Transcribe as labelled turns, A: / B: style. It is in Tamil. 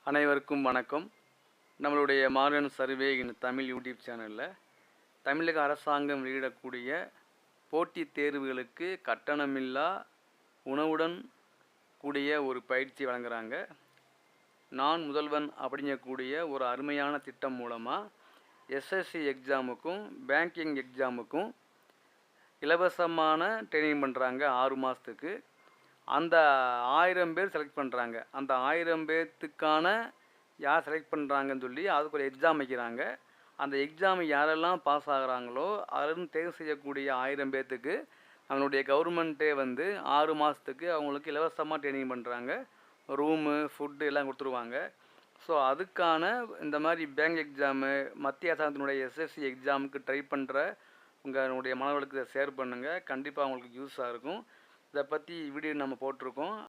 A: அனைவருக்கும் வணக்கம். நம்மளுடைய மாடர்ன் சர்வே இன் தமிழ் யூடியூப் சேனலில் தமிழக அரசாங்கம் வெளியிடக்கூடிய போட்டித் தேர்வுகளுக்கு கட்டணமில்லா உணவுடன் கூடிய ஒரு பயிற்சி வழங்குகிறாங்க. நான் முதல்வன் அப்படிங்கக்கூடிய ஒரு அருமையான திட்டம் மூலமாக எஸ்எஸ்சி எக்ஸாமுக்கும் பேங்கிங் எக்ஸாமுக்கும் இலவசமான ட்ரைனிங் பண்ணுறாங்க 6 மாதத்துக்கு. அந்த 1000 பேர் செலக்ட் பண்ணுறாங்க. அந்த 1000 பேர்த்துக்கான யார் செலக்ட் பண்ணுறாங்கன்னு சொல்லி அதுக்கு ஒரு எக்ஸாம் வைக்கிறாங்க. அந்த எக்ஸாம் யாரெல்லாம் பாஸ் ஆகுறாங்களோ அதிலிருந்து தேர்வு செய்யக்கூடிய 1000 பேர்த்துக்கு நம்மளுடைய கவர்மெண்ட்டே 6 மாதத்துக்கு அவங்களுக்கு இலவசமாக ட்ரைனிங் பண்ணுறாங்க. ரூமு, ஃபுட்டு எல்லாம் கொடுத்துருவாங்க. ஸோ அதுக்கான இந்த மாதிரி பேங்க் எக்ஸாமு, மத்திய அரசாங்கத்தினுடைய எஸ்எஸ்சி எக்ஸாமுக்கு ட்ரை பண்ணுற உங்களுடைய மாணவர்களுக்கு இதை ஷேர் பண்ணுங்கள். கண்டிப்பாக அவங்களுக்கு யூஸாக இருக்கும். இதை பற்றி வீடியோ நம்ம போட்டிருக்கோம்.